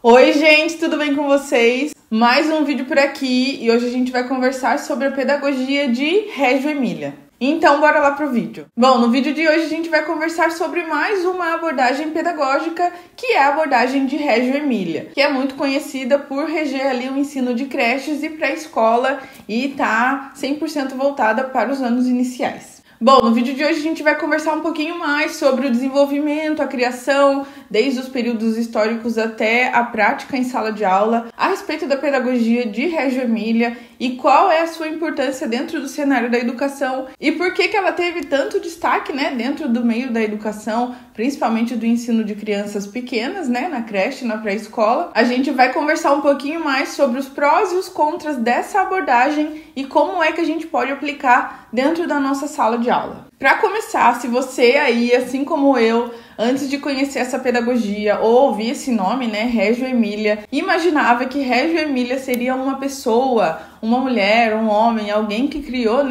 Oi gente, tudo bem com vocês? Mais um vídeo por aqui e hoje a gente vai conversar sobre a pedagogia de Reggio Emília. Então bora lá pro vídeo. Bom, no vídeo de hoje a gente vai conversar sobre mais uma abordagem pedagógica, que é a abordagem de Reggio Emília, que é muito conhecida por reger ali o ensino de creches e pré-escola e tá 100% voltada para os anos iniciais. Bom, no vídeo de hoje a gente vai conversar um pouquinho mais sobre o desenvolvimento, a criação, desde os períodos históricos até a prática em sala de aula, a respeito da pedagogia de Reggio Emília e qual é a sua importância dentro do cenário da educação e por que ela teve tanto destaque, dentro do meio da educação, principalmente do ensino de crianças pequenas, na creche, na pré-escola. A gente vai conversar um pouquinho mais sobre os prós e os contras dessa abordagem e como é que a gente pode aplicar dentro da nossa sala de aula. Para começar, se você aí, assim como eu, antes de conhecer essa pedagogia ou ouvir esse nome, Reggio Emília, imaginava que Reggio Emília seria uma pessoa, uma mulher, um homem, alguém que criou,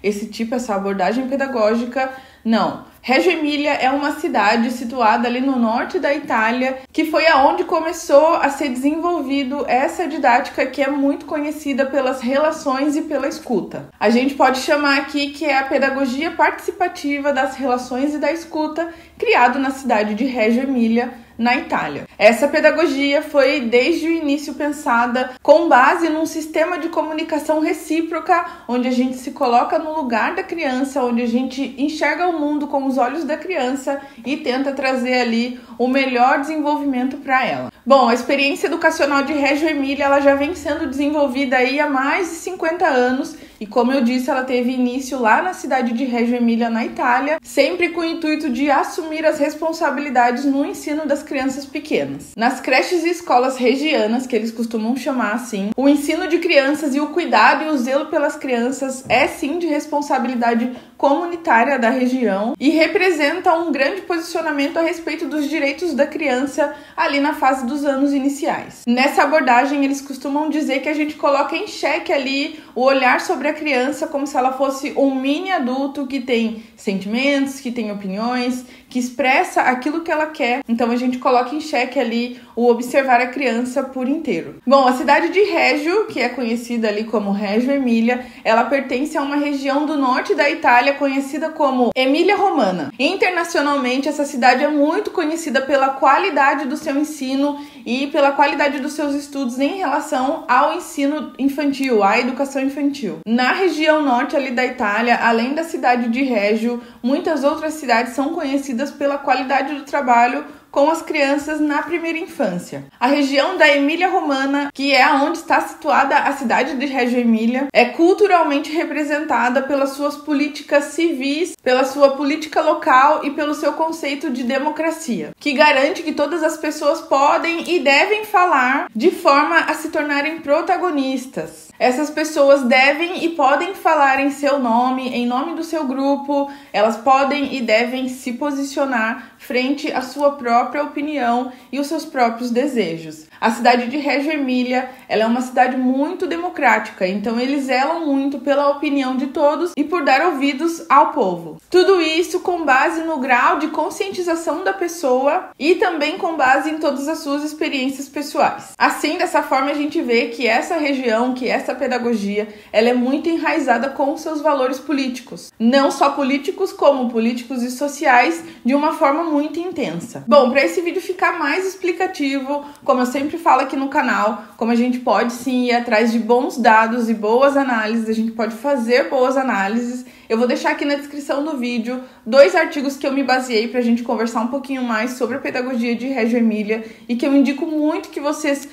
essa abordagem pedagógica, não. Reggio Emília é uma cidade situada ali no norte da Itália, que foi aonde começou a ser desenvolvido essa didática que é muito conhecida pelas relações e pela escuta. A gente pode chamar aqui que é a pedagogia participativa das relações e da escuta, criado na cidade de Reggio Emília, na Itália. Essa pedagogia foi desde o início pensada com base num sistema de comunicação recíproca, onde a gente se coloca no lugar da criança, onde a gente enxerga o mundo com os olhos da criança e tenta trazer ali o melhor desenvolvimento para ela. Bom, a experiência educacional de Reggio Emília ela já vem sendo desenvolvida aí há mais de 50 anos e, como eu disse, ela teve início lá na cidade de Reggio Emília, na Itália, sempre com o intuito de assumir as responsabilidades no ensino das crianças pequenas. Nas creches e escolas regianas, que eles costumam chamar assim, o ensino de crianças e o cuidado e o zelo pelas crianças é sim de responsabilidade comunitária da região e representa um grande posicionamento a respeito dos direitos da criança ali na fase dos anos iniciais. Nessa abordagem, eles costumam dizer que a gente coloca em xeque ali o olhar sobre a criança como se ela fosse um mini adulto que tem sentimentos, que tem opiniões, que expressa aquilo que ela quer. Então a gente coloca em xeque ali o observar a criança por inteiro. Bom, a cidade de Reggio, que é conhecida ali como Reggio Emília, ela pertence a uma região do norte da Itália conhecida como Emília Romana. Internacionalmente, essa cidade é muito conhecida pela qualidade do seu ensino e pela qualidade dos seus estudos em relação ao ensino infantil, à educação infantil. Na região norte ali da Itália, além da cidade de Reggio, muitas outras cidades são conhecidas pela qualidade do trabalho com as crianças na primeira infância. A região da Emília-Romana, que é onde está situada a cidade de Reggio Emília, é culturalmente representada pelas suas políticas civis, pela sua política local e pelo seu conceito de democracia, que garante que todas as pessoas podem e devem falar de forma a se tornarem protagonistas. Essas pessoas devem e podem falar em seu nome, em nome do seu grupo, elas podem e devem se posicionar frente à sua própria opinião e os seus próprios desejos. A cidade de Reggio Emília, ela é uma cidade muito democrática, então eles zelam muito pela opinião de todos e por dar ouvidos ao povo. Tudo isso com base no grau de conscientização da pessoa e também com base em todas as suas experiências pessoais. Assim, dessa forma, a gente vê que essa região, que essa pedagogia, ela é muito enraizada com os seus valores políticos. Não só políticos, como políticos e sociais, de uma forma muito intensa. Bom, para esse vídeo ficar mais explicativo, como eu sempre falo aqui no canal, como a gente pode sim ir atrás de bons dados e boas análises, a gente pode fazer boas análises, eu vou deixar aqui na descrição do vídeo 2 artigos que eu me baseei para a gente conversar um pouquinho mais sobre a pedagogia de Reggio Emília e que eu indico muito que vocês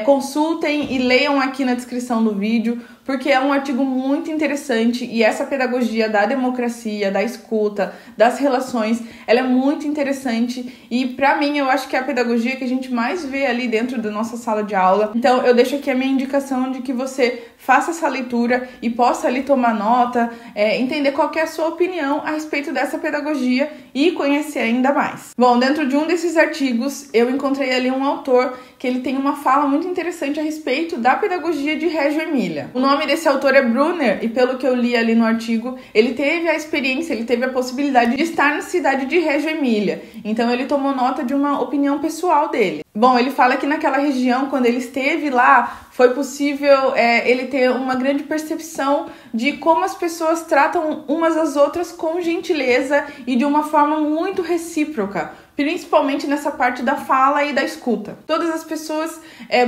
consultem e leiam aqui na descrição do vídeo, porque é um artigo muito interessante e essa pedagogia da democracia, da escuta, das relações, ela é muito interessante e pra mim eu acho que é a pedagogia que a gente mais vê ali dentro da nossa sala de aula. Então eu deixo aqui a minha indicação de que você faça essa leitura e possa ali tomar nota, entender qual que é a sua opinião a respeito dessa pedagogia e conhecer ainda mais. Bom, dentro de um desses artigos eu encontrei ali um autor que ele tem uma fala muito interessante a respeito da pedagogia de Reggio Emília. O nome desse autor é Brunner e pelo que eu li ali no artigo, ele teve a experiência, ele teve a possibilidade de estar na cidade de Reggio Emília. Então ele tomou nota de uma opinião pessoal dele. Bom, ele fala que naquela região, quando ele esteve lá, foi possível ele ter uma grande percepção de como as pessoas tratam umas às outras com gentileza e de uma forma muito recíproca, principalmente nessa parte da fala e da escuta. Todas as pessoas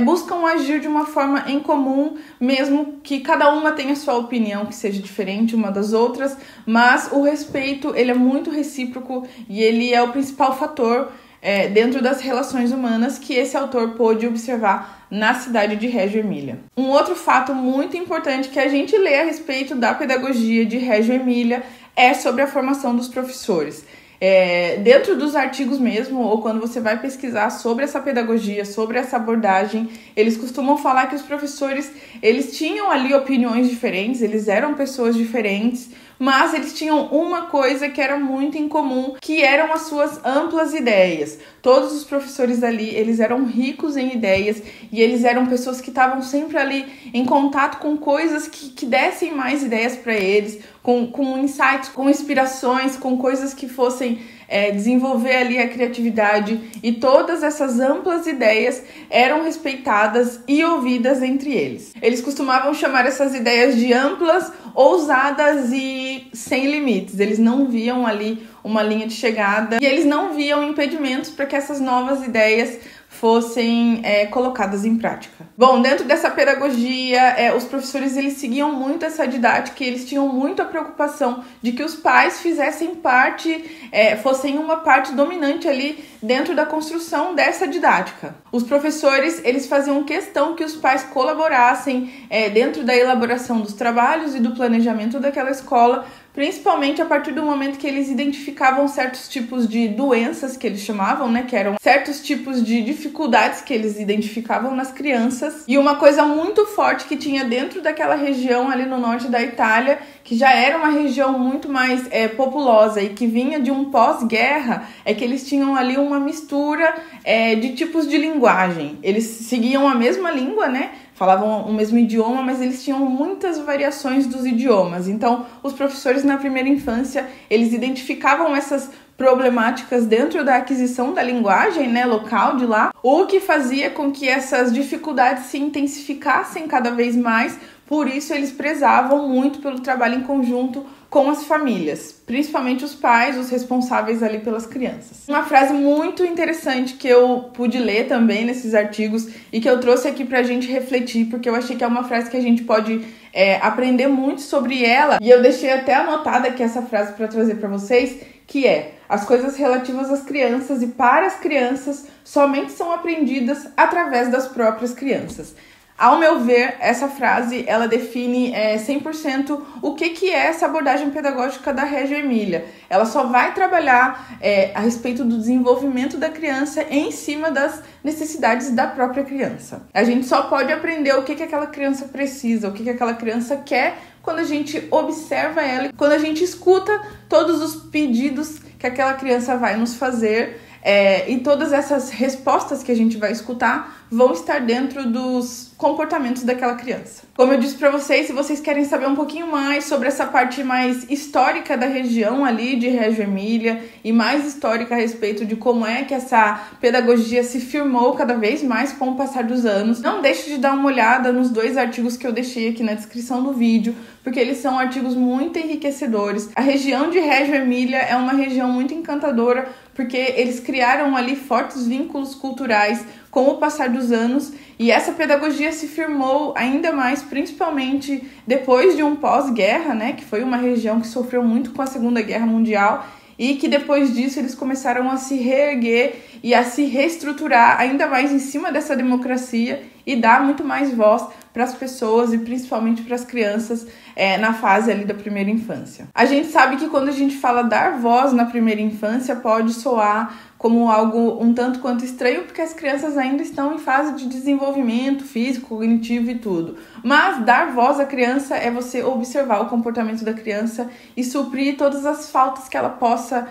buscam agir de uma forma em comum, mesmo que cada uma tenha sua opinião que seja diferente uma das outras, mas o respeito ele é muito recíproco e ele é o principal fator dentro das relações humanas que esse autor pôde observar na cidade de Reggio Emília. Um outro fato muito importante que a gente lê a respeito da pedagogia de Reggio Emília é sobre a formação dos professores. Dentro dos artigos mesmo, ou quando você vai pesquisar sobre essa pedagogia, sobre essa abordagem, eles costumam falar que os professores, eles tinham ali opiniões diferentes, eles eram pessoas diferentes, mas eles tinham uma coisa que era muito em comum, que eram as suas amplas ideias. Todos os professores ali, eles eram ricos em ideias e eles eram pessoas que estavam sempre ali em contato com coisas que dessem mais ideias para eles, com insights, com inspirações, com coisas que fossem desenvolver ali a criatividade, e todas essas amplas ideias eram respeitadas e ouvidas entre eles. Eles costumavam chamar essas ideias de amplas, ousadas e sem limites. Eles não viam ali uma linha de chegada e eles não viam impedimentos para que essas novas ideias fossem colocadas em prática. Bom, dentro dessa pedagogia, os professores eles seguiam muito essa didática e eles tinham muito a preocupação de que os pais fizessem parte, fossem uma parte dominante ali dentro da construção dessa didática. Os professores eles faziam questão que os pais colaborassem dentro da elaboração dos trabalhos e do planejamento daquela escola, principalmente a partir do momento que eles identificavam certos tipos de doenças que eles chamavam, que eram certos tipos de dificuldades que eles identificavam nas crianças. E uma coisa muito forte que tinha dentro daquela região ali no norte da Itália, que já era uma região muito mais populosa e que vinha de um pós-guerra, é que eles tinham ali uma mistura de tipos de linguagem. Eles seguiam a mesma língua, falavam o mesmo idioma, mas eles tinham muitas variações dos idiomas. Então, os professores na primeira infância, eles identificavam essas problemáticas dentro da aquisição da linguagem, local de lá, o que fazia com que essas dificuldades se intensificassem cada vez mais. Por isso, eles prezavam muito pelo trabalho em conjunto com as famílias, principalmente os pais, os responsáveis ali pelas crianças. Uma frase muito interessante que eu pude ler também nesses artigos e que eu trouxe aqui pra gente refletir, porque eu achei que é uma frase que a gente pode aprender muito sobre ela, e eu deixei até anotada aqui essa frase para trazer para vocês, que as coisas relativas às crianças e para as crianças somente são aprendidas através das próprias crianças. Ao meu ver, essa frase, ela define 100% o que é essa abordagem pedagógica da Reggio Emília. Ela só vai trabalhar a respeito do desenvolvimento da criança em cima das necessidades da própria criança. A gente só pode aprender o que aquela criança precisa, o que aquela criança quer, quando a gente observa ela, quando a gente escuta todos os pedidos que aquela criança vai nos fazer. E todas essas respostas que a gente vai escutar vão estar dentro dos comportamentos daquela criança. Como eu disse para vocês, se vocês querem saber um pouquinho mais sobre essa parte mais histórica da região ali de Reggio Emília e mais histórica a respeito de como é que essa pedagogia se firmou cada vez mais com o passar dos anos, não deixe de dar uma olhada nos 2 artigos que eu deixei aqui na descrição do vídeo, porque eles são artigos muito enriquecedores. A região de Reggio Emília é uma região muito encantadora, porque eles criaram ali fortes vínculos culturais com o passar dos anos, e essa pedagogia se firmou ainda mais, principalmente depois de um pós-guerra, que foi uma região que sofreu muito com a Segunda Guerra Mundial, e que depois disso eles começaram a se reerguer e a se reestruturar ainda mais em cima dessa democracia e dar muito mais voz para as pessoas e principalmente para as crianças na fase ali da primeira infância. A gente sabe que quando a gente fala dar voz na primeira infância pode soar como algo um tanto quanto estranho, porque as crianças ainda estão em fase de desenvolvimento físico, cognitivo e tudo. Mas dar voz à criança é você observar o comportamento da criança e suprir todas as faltas que ela possa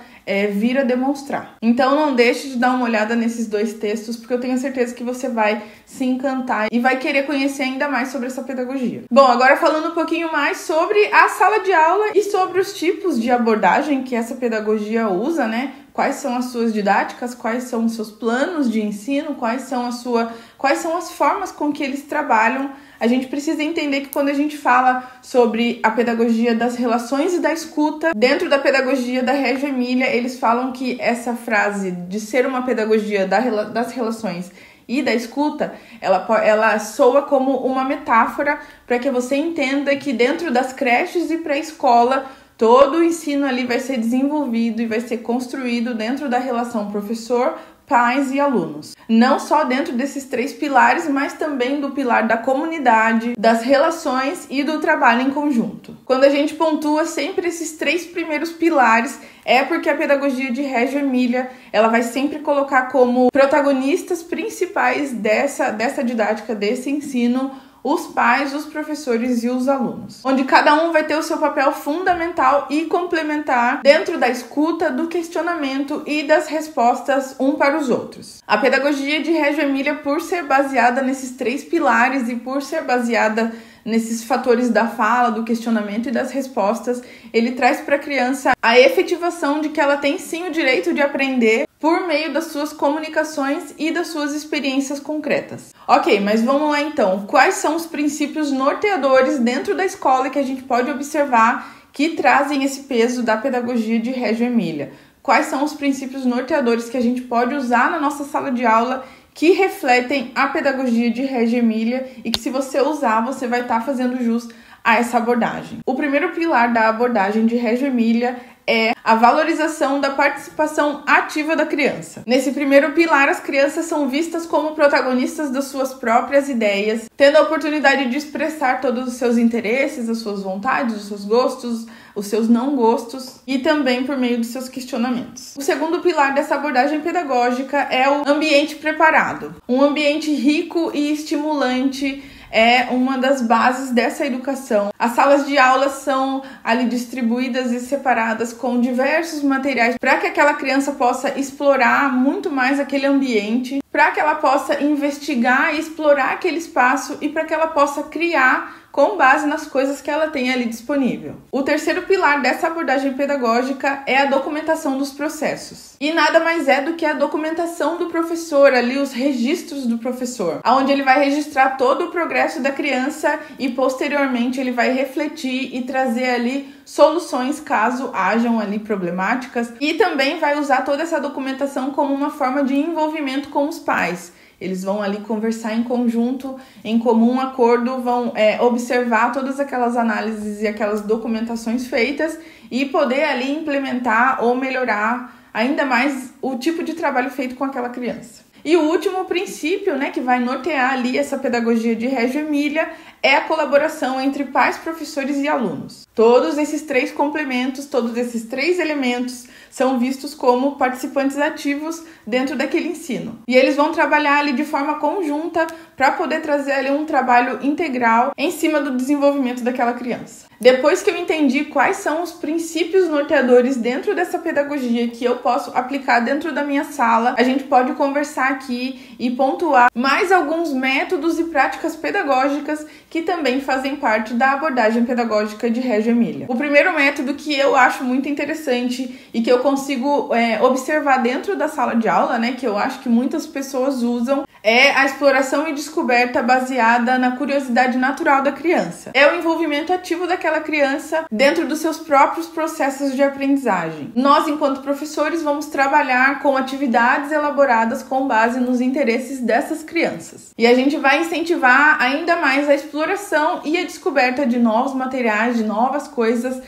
vir a demonstrar. Então não deixe de dar uma olhada nesses 2 textos, porque eu tenho certeza que você vai se encantar e vai querer conhecer ainda mais sobre essa pedagogia. Bom, agora falando um pouquinho mais sobre a sala de aula e sobre os tipos de abordagem que essa pedagogia usa, quais são as suas didáticas, quais são os seus planos de ensino, quais são as formas com que eles trabalham. A gente precisa entender que quando a gente fala sobre a pedagogia das relações e da escuta, dentro da pedagogia da Reggio Emilia, eles falam que essa frase de ser uma pedagogia das relações e da escuta, ela soa como uma metáfora para que você entenda que dentro das creches e pré-escola, todo o ensino ali vai ser desenvolvido e vai ser construído dentro da relação professor, pais e alunos. Não só dentro desses 3 pilares, mas também do pilar da comunidade, das relações e do trabalho em conjunto. Quando a gente pontua sempre esses 3 primeiros pilares, é porque a pedagogia de Reggio Emilia, ela vai sempre colocar como protagonistas principais dessa didática, desse ensino, os pais, os professores e os alunos, onde cada um vai ter o seu papel fundamental e complementar dentro da escuta, do questionamento e das respostas um para os outros. A pedagogia de Reggio Emilia, por ser baseada nesses 3 pilares e por ser baseada nesses fatores da fala, do questionamento e das respostas, ele traz para a criança a efetivação de que ela tem sim o direito de aprender por meio das suas comunicações e das suas experiências concretas. Ok, mas vamos lá então. Quais são os princípios norteadores dentro da escola que a gente pode observar que trazem esse peso da pedagogia de Reggio Emilia? Quais são os princípios norteadores que a gente pode usar na nossa sala de aula que refletem a pedagogia de Reggio Emilia e que, se você usar, você vai estar fazendo jus a essa abordagem? O primeiro pilar da abordagem de Reggio Emilia é a valorização da participação ativa da criança. Nesse primeiro pilar, as crianças são vistas como protagonistas das suas próprias ideias, tendo a oportunidade de expressar todos os seus interesses, as suas vontades, os seus gostos, os seus não gostos e também por meio dos seus questionamentos. O segundo pilar dessa abordagem pedagógica é o ambiente preparado. Um ambiente rico e estimulante é uma das bases dessa educação. As salas de aula são ali distribuídas e separadas com diversos materiais para que aquela criança possa explorar muito mais aquele ambiente, para que ela possa investigar e explorar aquele espaço e para que ela possa criar com base nas coisas que ela tem ali disponível. O terceiro pilar dessa abordagem pedagógica é a documentação dos processos. E nada mais é do que a documentação do professor, ali os registros do professor, onde ele vai registrar todo o progresso da criança e posteriormente ele vai refletir e trazer ali soluções caso hajam ali problemáticas, e também vai usar toda essa documentação como uma forma de envolvimento com os pais. Eles vão ali conversar em conjunto, em comum acordo, vão observar todas aquelas análises e aquelas documentações feitas e poder ali implementar ou melhorar ainda mais o tipo de trabalho feito com aquela criança. E o último princípio, que vai nortear ali essa pedagogia de Reggio Emilia é a colaboração entre pais, professores e alunos. Todos esses 3 complementos, todos esses 3 elementos são vistos como participantes ativos dentro daquele ensino. E eles vão trabalhar ali de forma conjunta para poder trazer ali um trabalho integral em cima do desenvolvimento daquela criança. Depois que eu entendi quais são os princípios norteadores dentro dessa pedagogia que eu posso aplicar dentro da minha sala, a gente pode conversar aqui e pontuar mais alguns métodos e práticas pedagógicas que também fazem parte da abordagem pedagógica de Reggio Emilia. O primeiro método que eu acho muito interessante e que eu consigo observar dentro da sala de aula, que eu acho que muitas pessoas usam, é a exploração e descoberta baseada na curiosidade natural da criança. É o envolvimento ativo daquela criança dentro dos seus próprios processos de aprendizagem. Nós, enquanto professores, vamos trabalhar com atividades elaboradas com base nos interesses dessas crianças. E a gente vai incentivar ainda mais a exploração e a descoberta de novos materiais, de novas coisas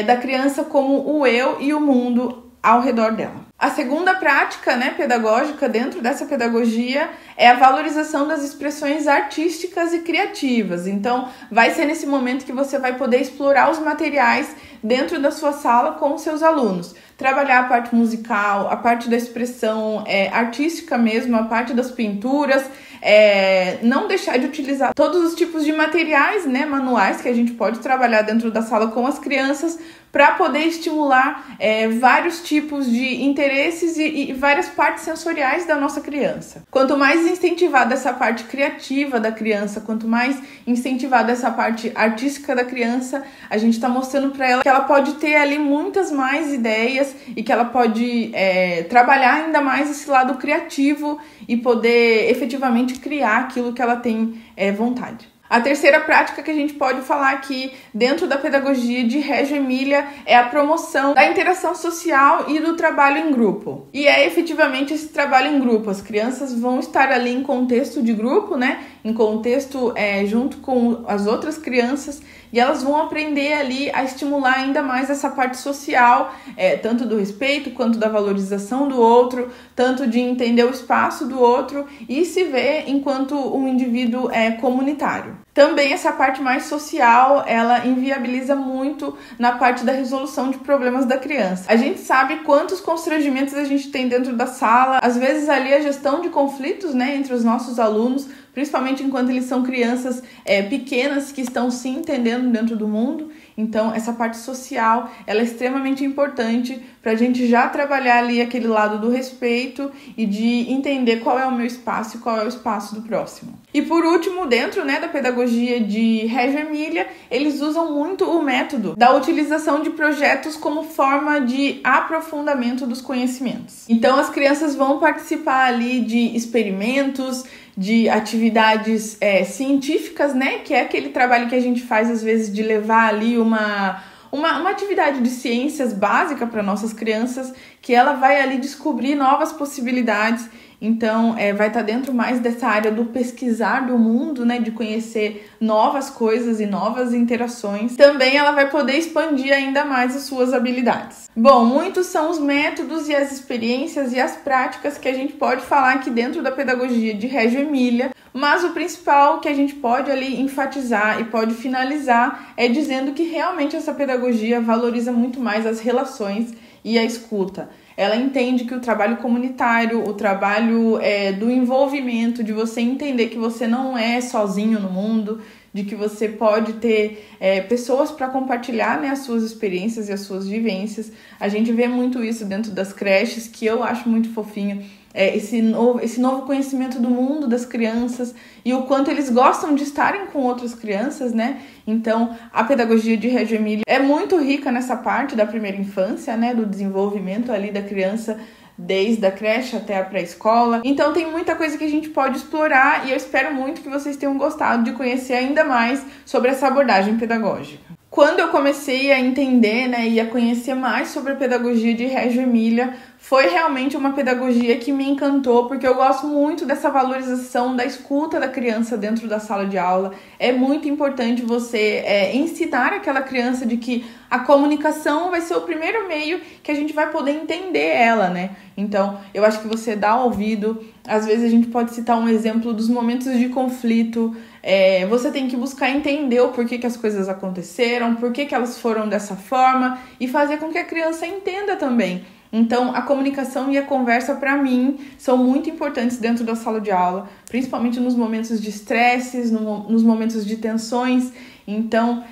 da criança, como o eu e o mundo ao redor dela. A segunda prática, pedagógica dentro dessa pedagogia é a valorização das expressões artísticas e criativas. Então, vai ser nesse momento que você vai poder explorar os materiais dentro da sua sala com os seus alunos. Trabalhar a parte musical, a parte da expressão artística mesmo, a parte das pinturas, não deixar de utilizar todos os tipos de materiais, manuais que a gente pode trabalhar dentro da sala com as crianças, para poder estimular vários tipos de interesses e várias partes sensoriais da nossa criança. Quanto mais incentivada essa parte criativa da criança, quanto mais incentivada essa parte artística da criança, a gente está mostrando para ela que ela pode ter ali muitas mais ideias e que ela pode trabalhar ainda mais esse lado criativo e poder efetivamente criar aquilo que ela tem vontade. A terceira prática que a gente pode falar aqui dentro da pedagogia de Reggio Emilia é a promoção da interação social e do trabalho em grupo. E é efetivamente esse trabalho em grupo. As crianças vão estar ali em contexto de grupo, né? Em contexto junto com as outras crianças, e elas vão aprender ali a estimular ainda mais essa parte social, tanto do respeito quanto da valorização do outro, tanto de entender o espaço do outro e se ver enquanto um indivíduo comunitário. Também essa parte mais social, ela inviabiliza muito na parte da resolução de problemas da criança. A gente sabe quantos constrangimentos a gente tem dentro da sala, às vezes ali a gestão de conflitos, né, entre os nossos alunos, principalmente enquanto eles são crianças pequenas que estão se entendendo dentro do mundo. Então, essa parte social, ela é extremamente importante para a gente já trabalhar ali aquele lado do respeito e de entender qual é o meu espaço e qual é o espaço do próximo. E por último, dentro, da pedagogia de Reggio Emilia, eles usam muito o método da utilização de projetos como forma de aprofundamento dos conhecimentos. Então, as crianças vão participar ali de experimentos, de atividades científicas, que é aquele trabalho que a gente faz às vezes de levar ali uma atividade de ciências básica para nossas crianças, que ela vai ali descobrir novas possibilidades. Então, vai estar dentro mais dessa área do pesquisar do mundo, de conhecer novas coisas e novas interações. Também ela vai poder expandir ainda mais as suas habilidades. Bom, muitos são os métodos e as experiências e as práticas que a gente pode falar aqui dentro da pedagogia de Reggio Emilia, mas o principal que a gente pode ali enfatizar e pode finalizar é dizendo que realmente essa pedagogia valoriza muito mais as relações e a escuta. Ela entende que o trabalho comunitário, o trabalho do envolvimento, de você entender que você não é sozinho no mundo, de que você pode ter pessoas para compartilhar as suas experiências e as suas vivências. A gente vê muito isso dentro das creches, que eu acho muito fofinho. Esse novo conhecimento do mundo das crianças e o quanto eles gostam de estarem com outras crianças, Então, a pedagogia de Reggio Emilia é muito rica nessa parte da primeira infância, do desenvolvimento ali da criança, desde a creche até a pré-escola. Então, tem muita coisa que a gente pode explorar e eu espero muito que vocês tenham gostado de conhecer ainda mais sobre essa abordagem pedagógica. Quando eu comecei a entender, e a conhecer mais sobre a pedagogia de Reggio Emilia, foi realmente uma pedagogia que me encantou, porque eu gosto muito dessa valorização da escuta da criança dentro da sala de aula. É muito importante você ensinar aquela criança de que a comunicação vai ser o primeiro meio que a gente vai poder entender ela, Então, eu acho que você dá ouvido. Às vezes a gente pode citar um exemplo dos momentos de conflito. Você tem que buscar entender o porquê que as coisas aconteceram, por que elas foram dessa forma e fazer com que a criança entenda também. Então, a comunicação e a conversa, para mim, são muito importantes dentro da sala de aula, principalmente nos momentos de estresses, nos momentos de tensões. Então,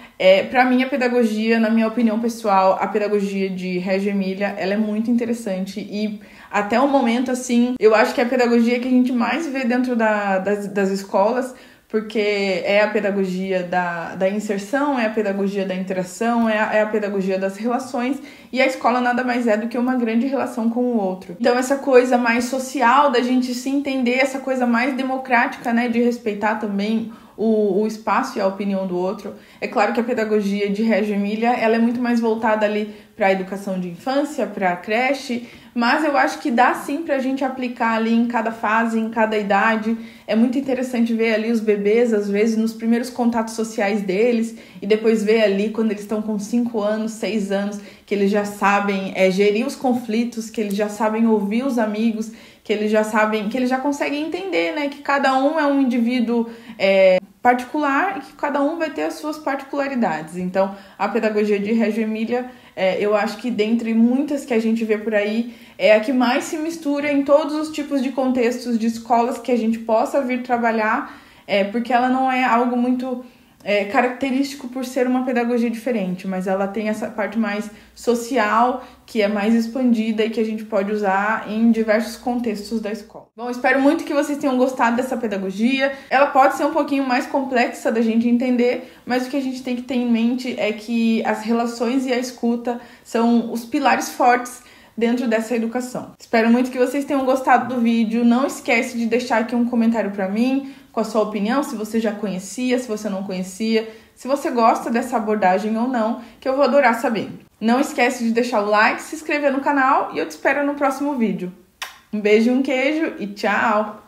para mim, a pedagogia, na minha opinião pessoal, a pedagogia de Reggio Emilia, ela é muito interessante e até o momento, assim, eu acho que é a pedagogia que a gente mais vê dentro das escolas, porque é a pedagogia da inserção, é a pedagogia da interação, é a pedagogia das relações, e a escola nada mais é do que uma grande relação com o outro. Então, essa coisa mais social, da gente se entender, essa coisa mais democrática, de respeitar também o espaço e a opinião do outro. É claro que a pedagogia de Reggio Emilia, ela é muito mais voltada ali para a educação de infância, para a creche, mas eu acho que dá sim para a gente aplicar ali em cada fase, em cada idade. É muito interessante ver ali os bebês, às vezes, nos primeiros contatos sociais deles, e depois ver ali quando eles estão com 5 anos, 6 anos, que eles já sabem gerir os conflitos, que eles já sabem ouvir os amigos, que eles já sabem, que eles já conseguem entender, que cada um é um indivíduo particular e que cada um vai ter as suas particularidades. Então, a pedagogia de Reggio Emilia, eu acho que dentre muitas que a gente vê por aí, é a que mais se mistura em todos os tipos de contextos de escolas que a gente possa vir trabalhar, porque ela não é algo muito característico por ser uma pedagogia diferente, mas ela tem essa parte mais social, que é mais expandida e que a gente pode usar em diversos contextos da escola. Bom, espero muito que vocês tenham gostado dessa pedagogia. Ela pode ser um pouquinho mais complexa da gente entender, mas o que a gente tem que ter em mente é que as relações e a escuta são os pilares fortes dentro dessa educação. Espero muito que vocês tenham gostado do vídeo. Não esquece de deixar aqui um comentário para mim com a sua opinião, se você já conhecia, se você não conhecia, se você gosta dessa abordagem ou não, que eu vou adorar saber. Não esquece de deixar o like, se inscrever no canal e eu te espero no próximo vídeo. Um beijo, um queijo e tchau!